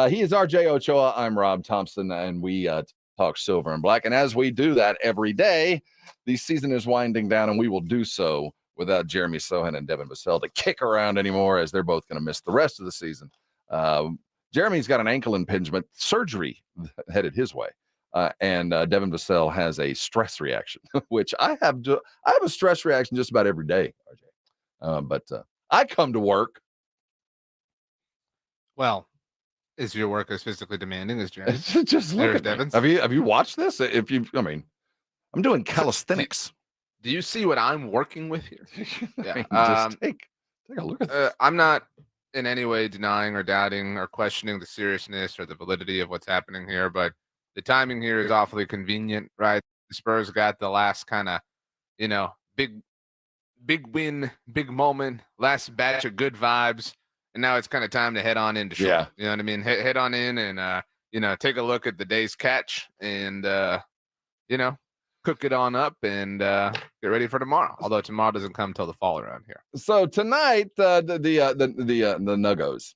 He is RJ Ochoa. I'm Rob Thompson, and we talk silver and black. And as we do that every day, the season is winding down, and we will do so without Jeremey, Sochan, and Devin Vassell to kick around anymore, as they're both going to miss the rest of the season. Jeremy's got an ankle impingement surgery headed his way. And Devin Vassell has a stress reaction, which I have a stress reaction just about every day, RJ. But I come to work. Well, is your work as physically demanding as Jeremey? Just look at Devin's. Have you watched this? I'm doing calisthenics. Do you see what I'm working with here? Yeah. Just take a look at this. I'm not in any way denying or doubting or questioning the seriousness or the validity of what's happening here, but the timing here is awfully convenient, right? The Spurs got the last kind of, big win, big moment, last batch of good vibes, and now it's kind of time to head on into shore. Yeah. You know what I mean? Head on in and, take a look at the day's catch and, cook it on up and get ready for tomorrow. Although tomorrow doesn't come till the fall around here. So tonight, the Nuggos,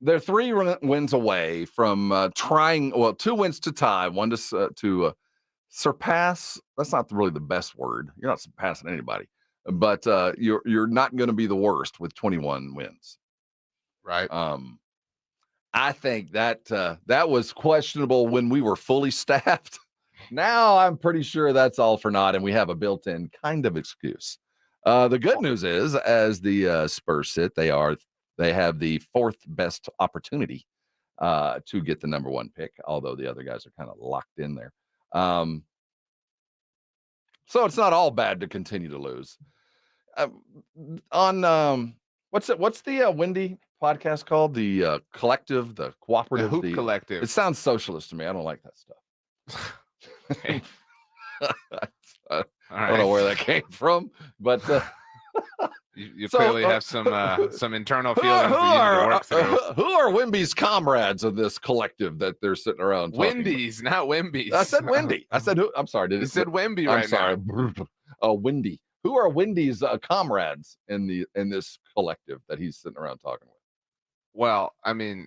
they're 3 wins away from trying. Well, 2 wins to tie, 1 to surpass. That's not really the best word. You're not surpassing anybody, but you're not going to be the worst with 21 wins. Right. I think that was questionable when we were fully staffed. Now I'm pretty sure that's all for naught, and we have a built-in kind of excuse. The good news is, as the Spurs sit, they have the 4th best opportunity to get the number 1 pick, although the other guys are kind of locked in there. So it's not all bad to continue to lose. What's the Wendy podcast called? The collective, the cooperative, the Hoop Collective. It sounds socialist to me. I don't like that stuff. Okay. I don't know where that came from, but you clearly have some internal feelings that you need to work through. Who are Wemby's comrades of this collective that they're sitting around talking Wendy's, not Wemby's. I said Wendy. I said who? I'm sorry. You said Wemby I'm right sorry. now. Wendy. Who are Wendy's comrades in this collective that he's sitting around talking with? Well, I mean,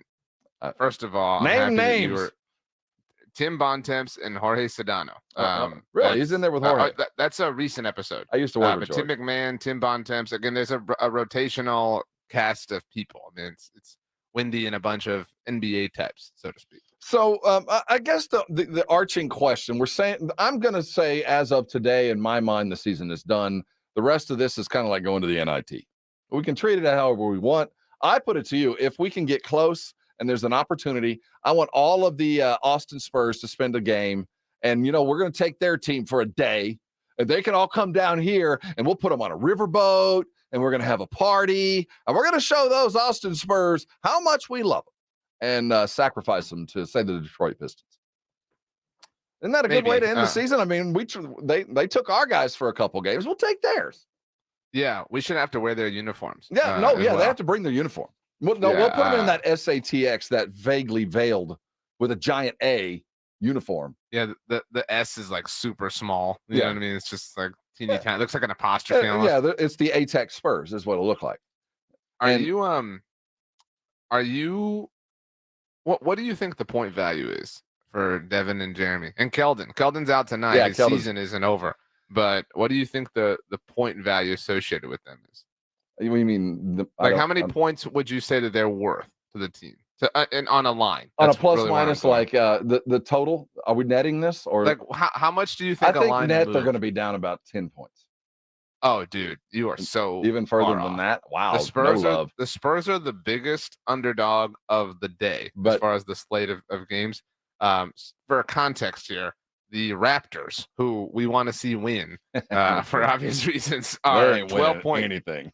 first of all, name names. Tim Bontemps and Jorge Sedano. Really? He's in there with Jorge. That's a recent episode. I used to work with Tim McMahon, Tim Bontemps. Again, there's a rotational cast of people. I mean, it's Wendy and a bunch of NBA types, so to speak. So I guess the arching question, I'm going to say as of today, in my mind, the season is done. The rest of this is kind of like going to the NIT. We can treat it however we want. I put it to you, if we can get close and there's an opportunity, I want all of the Austin Spurs to spend a game. And, we're going to take their team for a day. And they can all come down here, and we'll put them on a riverboat, and we're going to have a party. And we're going to show those Austin Spurs how much we love them and sacrifice them to, say, the Detroit Pistons. Isn't that a good way to end the season? I mean, they took our guys for a couple games. We'll take theirs. Yeah, we shouldn't have to wear their uniforms. Yeah, they have to bring their uniform. We'll put them in that SATX, that vaguely veiled with a giant A uniform. Yeah, the S is like super small. You know what I mean? It's just like teeny tiny. It looks like an apostrophe. Yeah, it's the ATEX Spurs is what it'll look like. What do you think the point value is for Devin and Jeremey and Keldon? Keldon's out tonight. His season isn't over. But what do you think the point value associated with them is? You mean how many points would you say that they're worth to the team? And on a line, on a plus minus, like the total. Are we netting this or like how much do you think? I think net they're going to be down about 10 points. Oh, dude, you are so even further than that. Wow, the Spurs are the biggest underdog of the day as far as the slate of games. For context here, the Raptors, who we want to see win for obvious reasons, are 12-point anything.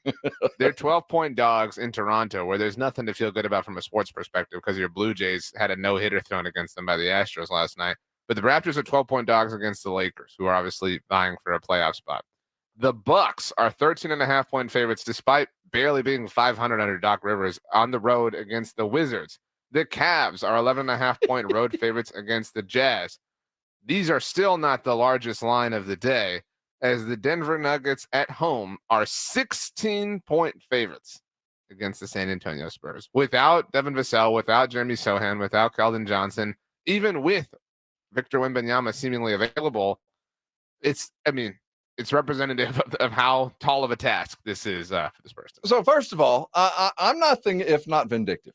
They're 12-point dogs in Toronto, where there's nothing to feel good about from a sports perspective because your Blue Jays had a no-hitter thrown against them by the Astros last night. But the Raptors are 12-point dogs against the Lakers, who are obviously vying for a playoff spot. The Bucks are 13.5-point favorites, despite barely being 500 under Doc Rivers, on the road against the Wizards. The Cavs are 11.5-point road favorites against the Jazz. These are still not the largest line of the day, as the Denver Nuggets at home are 16-point favorites against the San Antonio Spurs. Without Devin Vassell, without Jeremy Sochan, without Keldon Johnson, even with Victor Wembanyama seemingly available, it's representative of how tall of a task this is for the Spurs. So first of all, I'm nothing if not vindictive.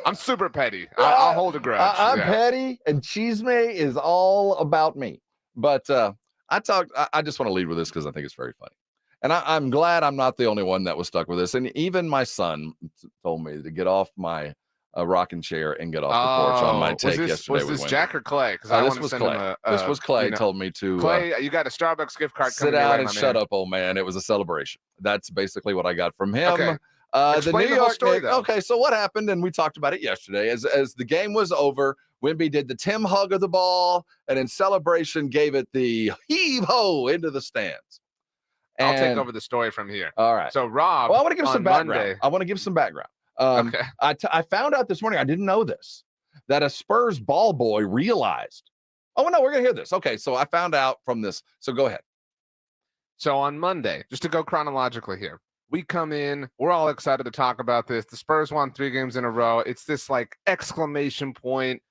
I'm super petty. I'll hold a grudge. I'm petty, and Cheesemay is all about me. But I just want to lead with this because I think it's very funny. And I'm glad I'm not the only one that was stuck with this. And even my son told me to get off my rocking chair and get off the porch on my take yesterday. Was this Jack or Clay? Because this was Clay. This was Clay. Told me to Clay. You got a Starbucks gift card. Sit down and shut up, old man. It was a celebration. That's basically what I got from him. Okay. The New York story, though. Okay, so what happened? And we talked about it yesterday. As the game was over, Wemby did the Tim hug of the ball, and in celebration gave it the heave ho into the stands. And I'll take over the story from here. All right. So Rob, I want to give some background. Monday, I want to give some background. Okay. I found out this morning, I didn't know this, that a Spurs ball boy realized. Oh, no, we're going to hear this. Okay, so I found out from this. So go ahead. So on Monday, just to go chronologically here, we come in, we're all excited to talk about this. The Spurs won 3 games in a row. It's this like exclamation point,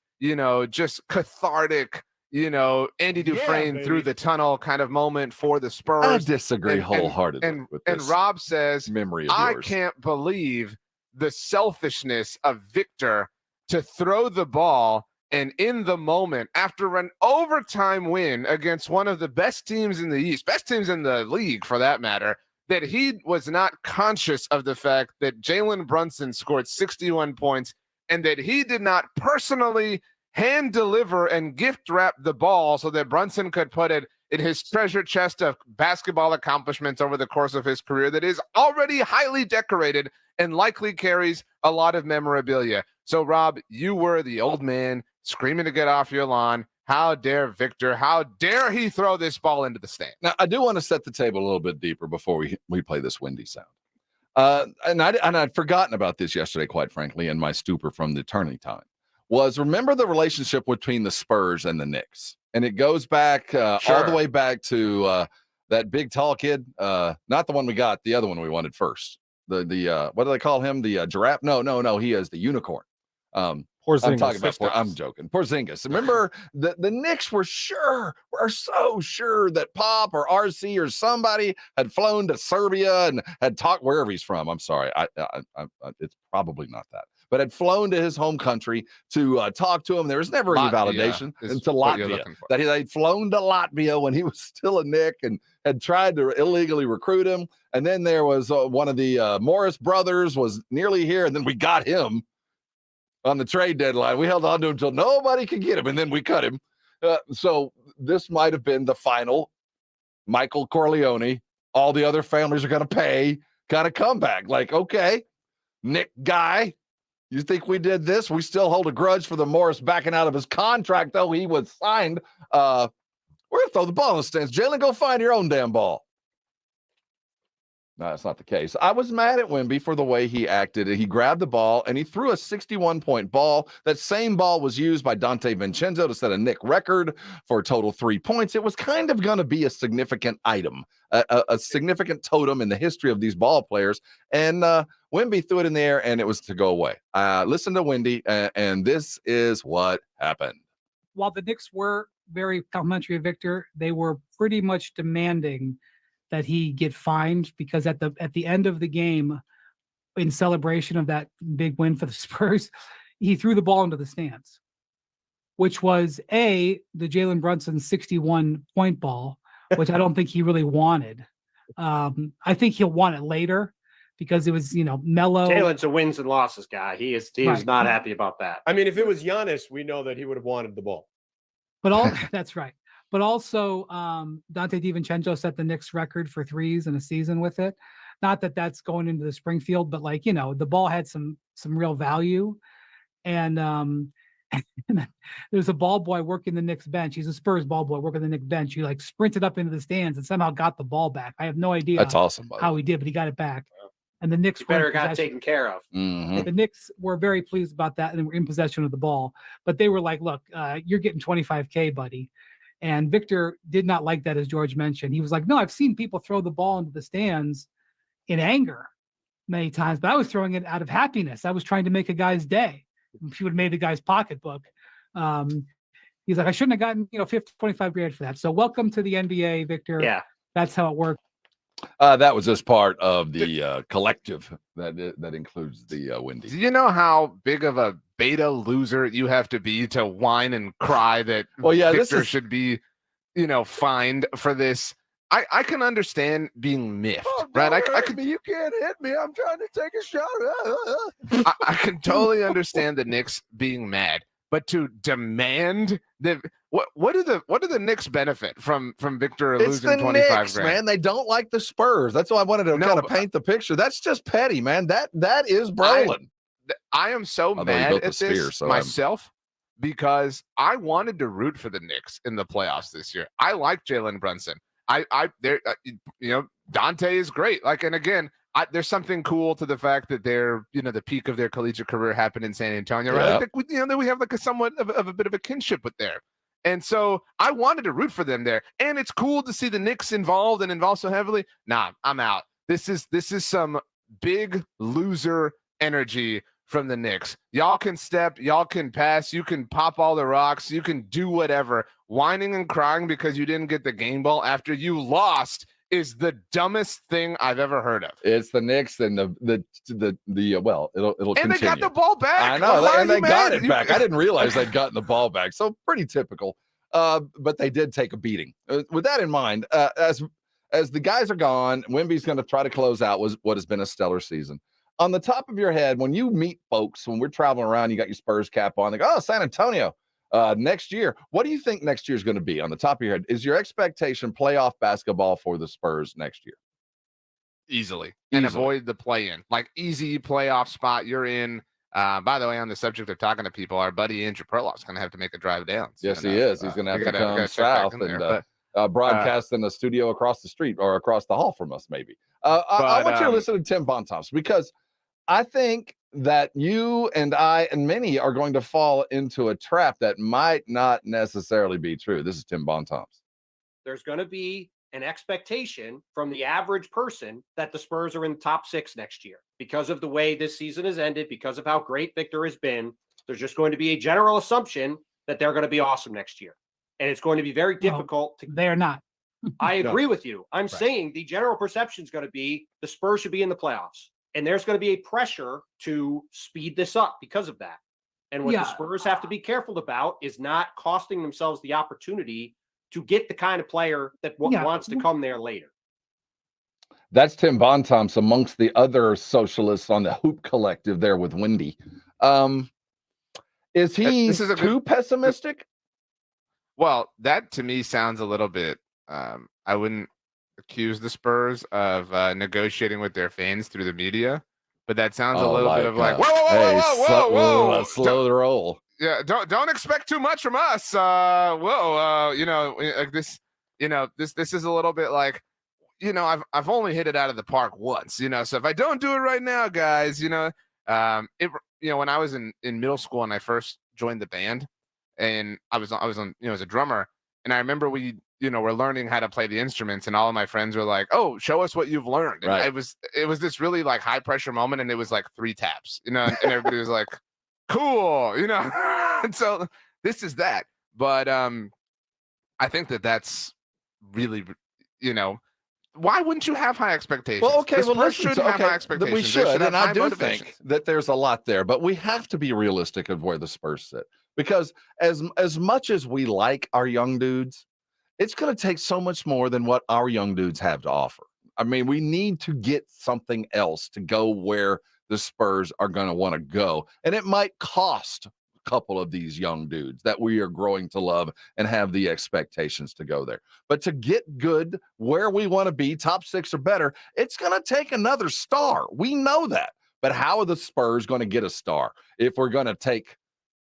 just cathartic, Andy Dufresne through the tunnel kind of moment for the Spurs. I disagree wholeheartedly with this. And Rob says, memory of I yours. can't believe the selfishness of Victor to throw the ball and in the moment, after an overtime win against one of the best teams in the East, best teams in the league for that matter, that he was not conscious of the fact that Jalen Brunson scored 61 points and that he did not personally hand deliver and gift wrap the ball so that Brunson could put it in his treasure chest of basketball accomplishments over the course of his career that is already highly decorated and likely carries a lot of memorabilia. So, Rob, you were the old man screaming to get off your lawn. How dare Victor? How dare he throw this ball into the stand? Now, I do want to set the table a little bit deeper before we play this windy sound. And I'd forgotten about this yesterday, quite frankly, in my stupor from the eternity time. Remember the relationship between the Spurs and the Knicks? And it goes back all the way back to that big tall kid, not the one we got, the other one we wanted first. The what do they call him? The giraffe? No, he is the unicorn. Porzingis. I'm talking about. I'm joking. Porzingis. Remember, the Knicks were so sure that Pop or RC or somebody had flown to Serbia and had talked wherever he's from. I'm sorry, it's probably not that, but had flown to his home country to talk to him. There was never any validation into Latvia that they'd flown to Latvia when he was still a Knick and had tried to illegally recruit him. And then there was one of the Morris brothers was nearly here, and then we got him on the trade deadline. We held on to him until nobody could get him, and then we cut him. So this might have been the final Michael Corleone. All the other families are going to pay kind of comeback. Like, okay, Nick guy, you think we did this? We still hold a grudge for the Morris backing out of his contract, though he was signed. We're going to throw the ball in the stands. Jalen, go find your own damn ball. No, that's not the case. I was mad at Wemby for the way he acted. He grabbed the ball and he threw a 61-point ball. That same ball was used by Dante Vincenzo to set a Knick record for a total 3 points. It was kind of going to be a significant item, a significant totem in the history of these ball players. And Wemby threw it in the air and it was to go away. Listen to Wendy, and this is what happened. While the Knicks were very complimentary of Victor, they were pretty much demanding that he get fined, because at the end of the game, in celebration of that big win for the Spurs, he threw the ball into the stands, which was the Jalen Brunson 61-point ball, which I don't think he really wanted. I think he'll want it later because it was, mellow. Jalen's a wins and losses guy. He is not happy about that. I mean, if it was Giannis, we know that he would have wanted the ball. But that's right. But also, Dante DiVincenzo set the Knicks record for threes in a season with it. Not that that's going into the Springfield, but the ball had some real value. And there's a ball boy working the Knicks bench. He's a Spurs ball boy working the Knicks bench. He sprinted up into the stands and somehow got the ball back. I have no idea. That's awesome. How he did, but he got it back. And the Knicks got taken care of. Mm-hmm. The Knicks were very pleased about that and were in possession of the ball. But they were like, look, you're getting $25K, buddy. And Victor did not like that, as George mentioned. He was like, no, I've seen people throw the ball into the stands in anger. many times, but I was throwing it out of happiness. I was trying to make a guy's day. She would have made the guy's pocketbook. He's like, I shouldn't have gotten, 50, 25 grand for that. So welcome to the NBA, Victor. Yeah. That's how it works. That was just part of the collective that includes the Windy. Do you know how big of a beta loser you have to be to whine and cry that Victor should be, fined for this? I can understand being miffed, right? I can. You can't hit me. I'm trying to take a shot. I can totally understand the Knicks being mad, but to demand that what do the Knicks benefit from Victor losing 25 Knicks, grand? Man, they don't like the Spurs. That's why I wanted to kind of paint the picture. That's just petty, man. That is Brolin. I am so mad at this myself because I wanted to root for the Knicks in the playoffs this year. I like Jalen Brunson. Dante is great. And again, there's something cool to the fact that they're, the peak of their collegiate career happened in San Antonio, right? Yep. I think we have a somewhat of a bit of a kinship with there. And so I wanted to root for them there. And it's cool to see the Knicks involved so heavily. Nah, I'm out. This is some big loser energy from the Knicks. Y'all can step, y'all can pass, you can pop all the rocks, you can do whatever. Whining and crying because you didn't get the game ball after you lost is the dumbest thing I've ever heard of. It's the Knicks and it'll and continue. They got the ball back. I know, and they got it back. I didn't realize they'd gotten the ball back. So pretty typical. But they did take a beating. With that in mind, as the guys are gone, Wemby's going to try to close out what has been a stellar season. On the top of your head, when you meet folks, when we're traveling around, you got your Spurs cap on. They go, San Antonio. Next year, what do you think next year is going to be on the top of your head? Is your expectation playoff basketball for the Spurs next year? Easily. And avoid the play-in. Easy playoff spot you're in. By the way, on the subject of talking to people, our buddy Andrew Perloff's going to have to make a drive down. Yes, he is. He's going to have to come south and broadcast in the studio across the street or across the hall from us, maybe. I want you to listen to Tim Bontemps because I think that you and I and many are going to fall into a trap that might not necessarily be true. This is Tim Bontemps. There's going to be an expectation from the average person that the Spurs are in the top 6 next year because of the way this season has ended, because of how great Victor has been. There's just going to be a general assumption that they're going to be awesome next year. And it's going to be very difficult to. They're not. I agree with you. I'm saying the general perception is going to be the Spurs should be in the playoffs. And there's going to be a pressure to speed this up because of that. And what the Spurs have to be careful about is not costing themselves the opportunity to get the kind of player that wants to come there later. That's Tim Bontemps amongst the other socialists on the Hoop Collective there with Wendy. Is he too pessimistic? Well, that to me sounds a little bit, I wouldn't accuse the Spurs of negotiating with their fans through the media, but that sounds a little bit of whoa, slow the roll. Yeah, don't expect too much from us. This is a little bit like, I've only hit it out of the park once, so if I don't do it right now, guys, when I was in middle school and I first joined the band and I was on as a drummer, and I remember we're learning how to play the instruments, and all of my friends were like, "Oh, show us what you've learned." And it was this really high pressure moment, and it was 3 taps, and everybody was like, "Cool," And so this is that. But I think that's really, why wouldn't you have high expectations? Well, okay, should have high expectations. We should, and I do think that there's a lot there, but we have to be realistic of where the Spurs sit, because as much as we like our young dudes, it's going to take so much more than what our young dudes have to offer. I mean, we need to get something else to go where the Spurs are going to want to go. And it might cost a couple of these young dudes that we are growing to love and have the expectations to go there. But to get good where we want to be, top 6 or better, it's going to take another star. We know that. But how are the Spurs going to get a star? If we're going to take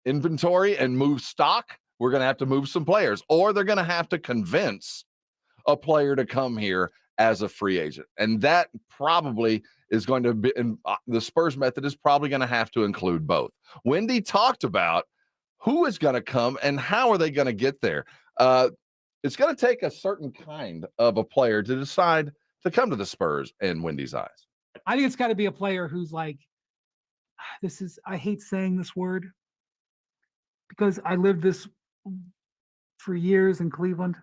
inventory and move stock, we're going to have to move some players, or they're going to have to convince a player to come here as a free agent. And that probably is going to be, the Spurs method is probably going to have to include both. Wendy talked about who is going to come and how are they going to get there. It's going to take a certain kind of a player to decide to come to the Spurs in Wendy's eyes. I think it's got to be a player who's like, I hate saying this word because I lived this for years in Cleveland.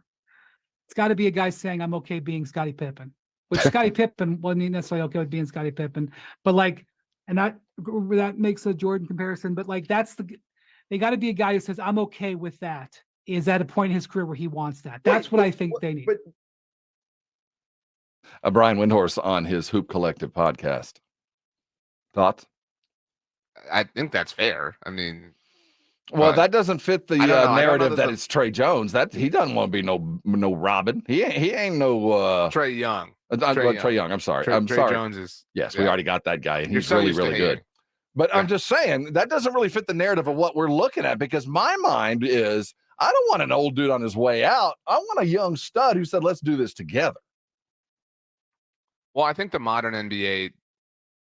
It's got to be a guy saying, I'm okay being Scottie Pippen, which Scottie Pippen wasn't necessarily okay with being Scottie Pippen, but like, and that makes a Jordan comparison, but like, they got to be a guy who says, I'm okay with that. Is at a point in his career where he wants that. That's what I think they need. Brian Windhorst on his Hoop Collective podcast. Thoughts? I think that's fair. I mean, well, that doesn't fit the narrative that it's Trey Jones. That he doesn't want to be no Robin. He ain't no Trey Young. Trey Young. I'm sorry. Trey Jones is. Yes, we already got that guy, and he's really good. But I'm just saying that doesn't really fit the narrative of what we're looking at, because my mind is, I don't want an old dude on his way out. I want a young stud who said, let's do this together. Well, I think the modern NBA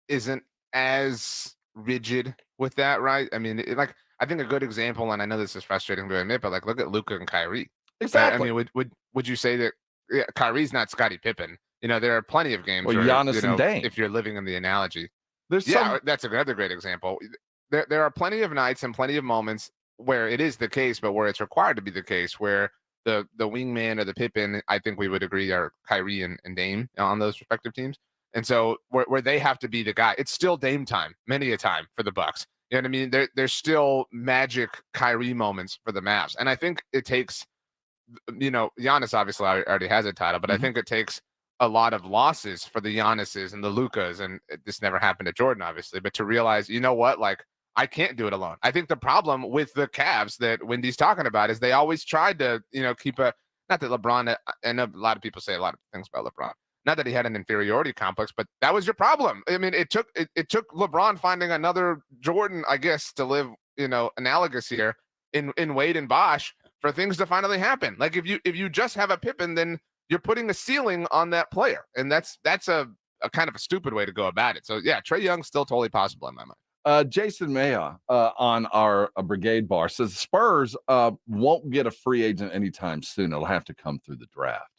isn't as rigid with that, right? I mean, I think a good example, and I know this is frustrating to admit, but like, look at Luka and Kyrie. Exactly. I mean, would you say that Kyrie's not Scottie Pippen? You know, there are plenty of games where, Giannis and Dame, if you're living in the analogy. That's another great example. There are plenty of nights and plenty of moments where it is the case, but where it's required to be the case, where the wingman or the Pippen, I think we would agree, are Kyrie and Dame on those respective teams. And so where they have to be the guy, it's still Dame time many a time for the Bucks. You know what I mean? There's still magic Kyrie moments for the Mavs. And I think it takes, Giannis obviously already has a title, but I think it takes a lot of losses for the Giannis's and the Lukas, and this never happened to Jordan, obviously, but to realize, you know what, like, I can't do it alone. I think the problem with the Cavs that Wendy's talking about is they always tried to, keep not that LeBron, I know a lot of people say a lot of things about LeBron, not that he had an inferiority complex, but that was your problem. I mean, it took LeBron finding another Jordan, I guess, to live, analogous here in Wade and Bosh for things to finally happen. Like if you just have a Pippen, then you're putting a ceiling on that player. And that's a kind of a stupid way to go about it. So yeah, Trey Young's still totally possible in my mind. Jason Maya on our brigade bar says the Spurs won't get a free agent anytime soon. It'll have to come through the draft.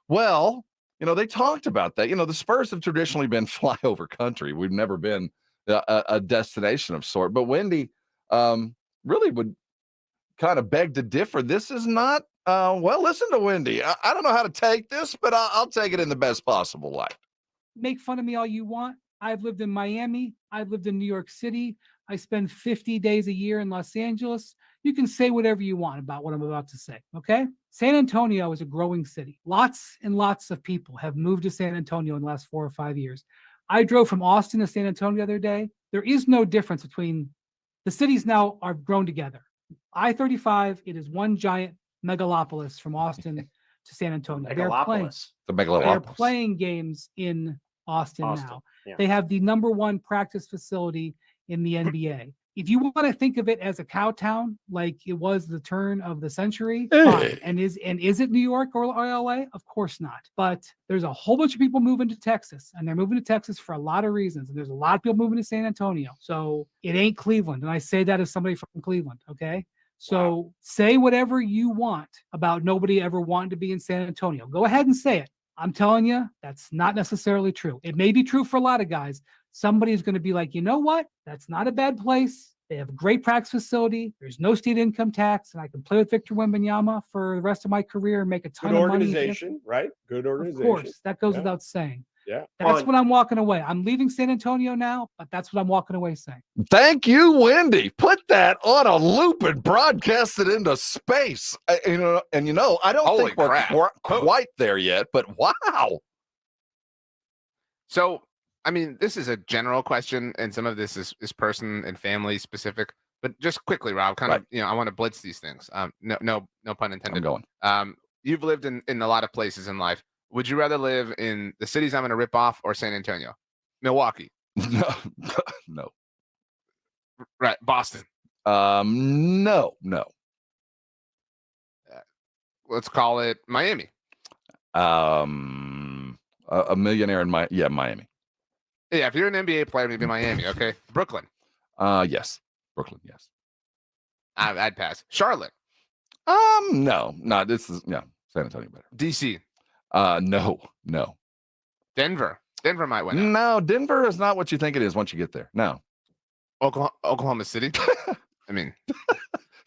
Well, they talked about that. The Spurs have traditionally been flyover country. We've never been a destination of sort. But Wendy really would kind of beg to differ. This is not, listen to Wendy. I don't know how to take this, but I'll take it in the best possible light. Make fun of me all you want. I've lived in Miami. I've lived in New York City. I spend 50 days a year in Los Angeles. You can say whatever you want about what I'm about to say, okay? San Antonio is a growing city. Lots and lots of people have moved to San Antonio in the last 4 or 5 years. I drove from Austin to San Antonio the other day. There is no difference between the cities now are grown together. I-35, it is one giant megalopolis from Austin to San Antonio. They're playing games in Austin now. Yeah. They have the number one practice facility in the NBA. If you want to think of it as a cow town, like it was the turn of the century, fine. And is it New York or LA? Of course not. But there's a whole bunch of people moving to Texas, and they're moving to Texas for a lot of reasons. And there's a lot of people moving to San Antonio. So it ain't Cleveland. And I say that as somebody from Cleveland. Okay. So say whatever you want about nobody ever wanting to be in San Antonio. Go ahead and say it. I'm telling you, that's not necessarily true. It may be true for a lot of guys. Somebody's going to be like, you know what? That's not a bad place. They have a great practice facility. There's no state income tax, and I can play with Victor Wembanyama for the rest of my career and make a ton of money. Good organization, right? Good organization. Of course, that goes without saying. Yeah. That's what I'm walking away. I'm leaving San Antonio now, but that's what I'm walking away saying. Thank you, Wendy. Put that on a loop and broadcast it into space. I don't think we're quite there yet, but wow. So, I mean, this is a general question, and some of this is person and family specific. But just quickly, Rob, I want to blitz these things. No pun intended. I'm going. You've lived in a lot of places in life. Would you rather live in the cities I'm going to rip off or San Antonio? Milwaukee. No. Right. Boston. No. Let's call it Miami. A millionaire in Miami. Yeah, if you're an NBA player, maybe Miami. Okay. Brooklyn. Yes. Brooklyn. Yes. I'd pass. Charlotte. No. This is San Antonio better. DC. No. Denver. Denver might win out. No, Denver is not what you think it is once you get there. No. Oklahoma City. I mean,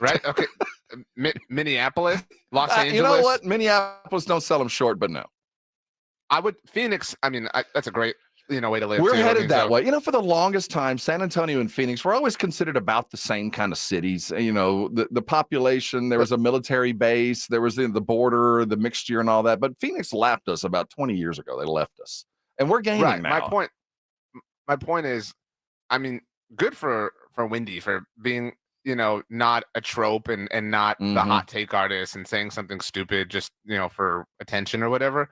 right? Okay. Minneapolis, Los Angeles. You know what? Minneapolis don't sell them short, but no. I would Phoenix. I mean, that's a great way to live. We're too. headed that way. For the longest time, San Antonio and Phoenix were always considered about the same kind of cities. The population, there was a military base, there was the border, the mixture and all that. But Phoenix lapped us about 20 years ago. They left us. And we're gaining right. now. My point is, I mean, good for Windy for being, not a trope and not the hot take artist and saying something stupid just, for attention or whatever.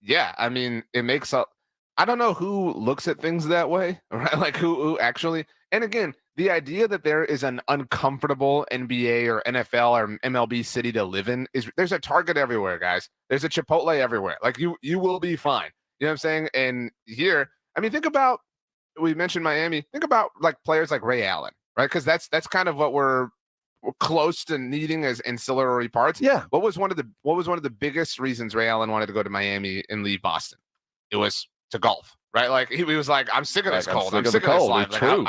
Yeah. I mean, it makes I don't know who looks at things that way, right? Like who actually, and again, the idea that there is an uncomfortable NBA or NFL or MLB city to live in there's a Target everywhere, guys. There's a Chipotle everywhere. Like you will be fine. You know what I'm saying? And here, I mean, think about, we mentioned Miami. Think about like players like Ray Allen, right? Because that's kind of what we're close to needing as ancillary parts. Yeah. What was one of the biggest reasons Ray Allen wanted to go to Miami and leave Boston? It was to golf, right? Like he was like, I'm sick of this cold. I'm sick of this life. True.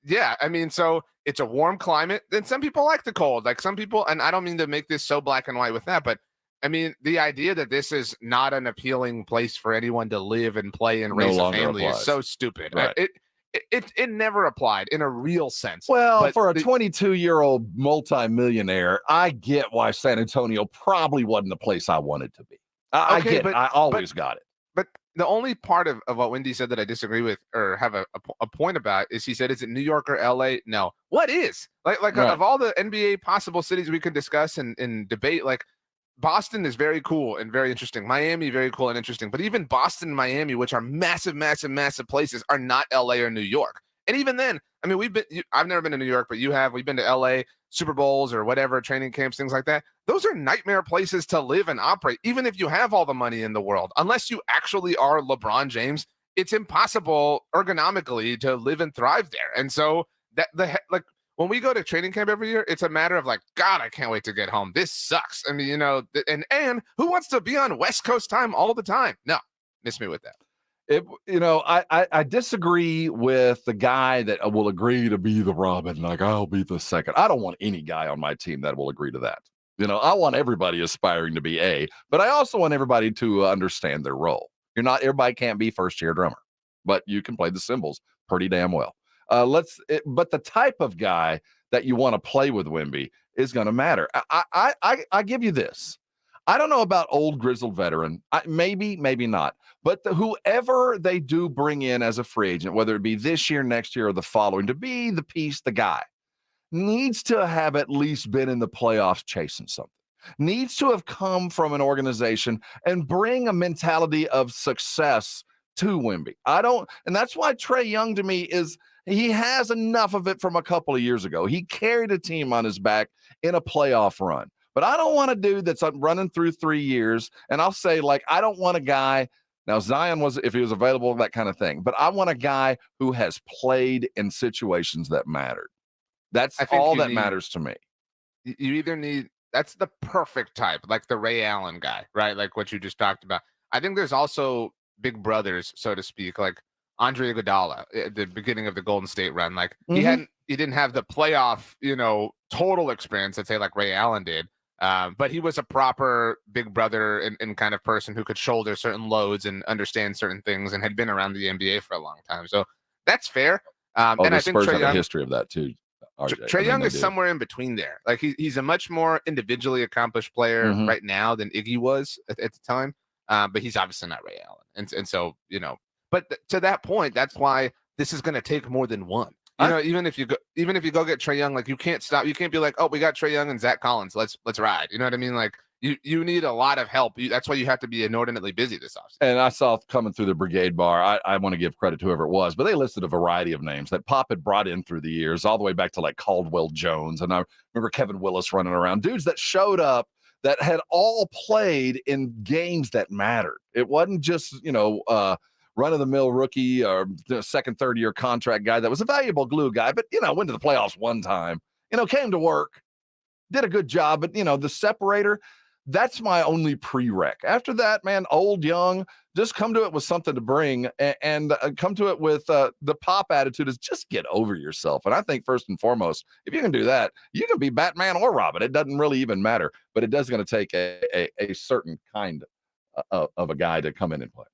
Yeah, I mean, so it's a warm climate. Then some people like the cold. Like some people, and I don't mean to make this so black and white with that, but I mean, the idea that this is not an appealing place for anyone to live and play and raise a family is so stupid. Right. It never applied in a real sense. Well, but for a 22-year-old multimillionaire, I get why San Antonio probably wasn't the place I wanted to be. I get it. I always got it. But the only part of what Wendy said that I disagree with or have a point about is he said, is it New York or LA? No. What is? Like right. Of all the NBA possible cities we could discuss and debate, like Boston is very cool and very interesting. Miami, very cool and interesting. But even Boston and Miami, which are massive, massive, massive places, are not LA or New York. And even then, I mean, I've never been to New York, but you have. We've been to LA, Super Bowls or whatever, training camps, things like that. Those are nightmare places to live and operate, even if you have all the money in the world. Unless you actually are LeBron James, it's impossible ergonomically to live and thrive there. And so when we go to training camp every year, it's a matter of like, God, I can't wait to get home. This sucks. I mean, and who wants to be on West Coast time all the time? No, miss me with that. I disagree with the guy that will agree to be the Robin. Like, I'll be the second. I don't want any guy on my team that will agree to that. I want everybody aspiring to be but I also want everybody to understand their role. Everybody can't be first chair drummer, but you can play the cymbals pretty damn well. But the type of guy that you want to play with Wemby is going to matter. I give you this. I don't know about old grizzled veteran. Maybe not. But whoever they do bring in as a free agent, whether it be this year, next year, or the following, to be the piece, the guy needs to have at least been in the playoffs chasing something. Needs to have come from an organization and bring a mentality of success to Wemby. And that's why Trae Young to me he has enough of it from a couple of years ago. He carried a team on his back in a playoff run. But I don't want a dude that's running through 3 years. And I'll say, like, I don't want a guy. Now, Zion if he was available, that kind of thing. But I want a guy who has played in situations that mattered. That's all that matters to me. You either need, that's the perfect type, like the Ray Allen guy, right? Like what you just talked about. I think there's also big brothers, so to speak, like Andre Iguodala at the beginning of the Golden State run. Like he didn't have the playoff, total experience that say like Ray Allen did. But he was a proper big brother and kind of person who could shoulder certain loads and understand certain things and had been around the NBA for a long time. So that's fair. And I think Spurs have a history of that too. Trae Young is somewhere in between there. Like he's a much more individually accomplished player right now than Iggy was at the time. But he's obviously not Ray Allen. And so, but to that point, that's why this is going to take more than one. Even if you go get Trae Young, like you can't stop. You can't be like, oh, we got Trae Young and Zach Collins. Let's ride. You know what I mean? Like you need a lot of help. That's why you have to be inordinately busy this offseason. And I saw coming through the Brigade bar, I want to give credit to whoever it was, but they listed a variety of names that Pop had brought in through the years, all the way back to like Caldwell Jones. And I remember Kevin Willis running around, dudes that showed up that had all played in games that mattered. It wasn't just, run-of-the-mill rookie or second, third-year contract guy that was a valuable glue guy, but, went to the playoffs one time, came to work, did a good job. But, the separator, That's my only prereq. After that, man, old, young, just come to it with something to bring, and come to it with the Pop attitude is just get over yourself. And I think first and foremost, if you can do that, you can be Batman or Robin. It doesn't really even matter, but it does going to take a certain kind of a guy to come in and play.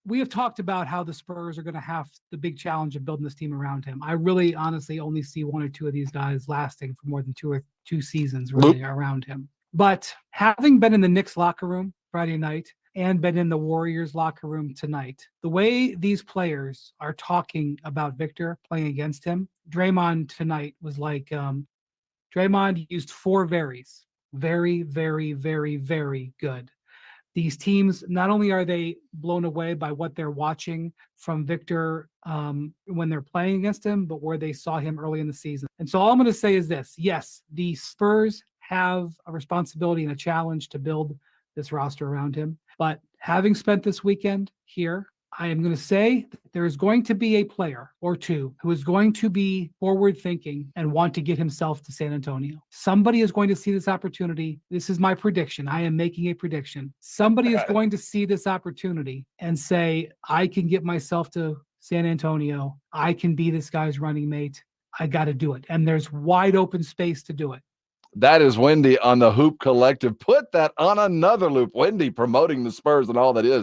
We have talked about how the Spurs are going to have the big challenge of building this team around him. I really honestly only see one or two of these guys lasting for more than two seasons really around him. But having been in the Knicks locker room Friday night and been in the Warriors locker room tonight, the way these players are talking about Victor playing against him, Draymond tonight was like, Draymond used 4 veries. Very, very, very, very good. These teams, not only are they blown away by what they're watching from Victor when they're playing against him, but where they saw him early in the season. And so all I'm going to say is this. Yes, the Spurs have a responsibility and a challenge to build this roster around him. But having spent this weekend here, I am going to say that there is going to be a player or two who is going to be forward thinking and want to get himself to San Antonio. Somebody is going to see this opportunity. This is my prediction. I am making a prediction. Somebody is going to see this opportunity and say, I can get myself to San Antonio. I can be this guy's running mate. I got to do it. And there's wide open space to do it. That is Wendy on the Hoop Collective. Put that on another loop. Wendy promoting the Spurs and all that is.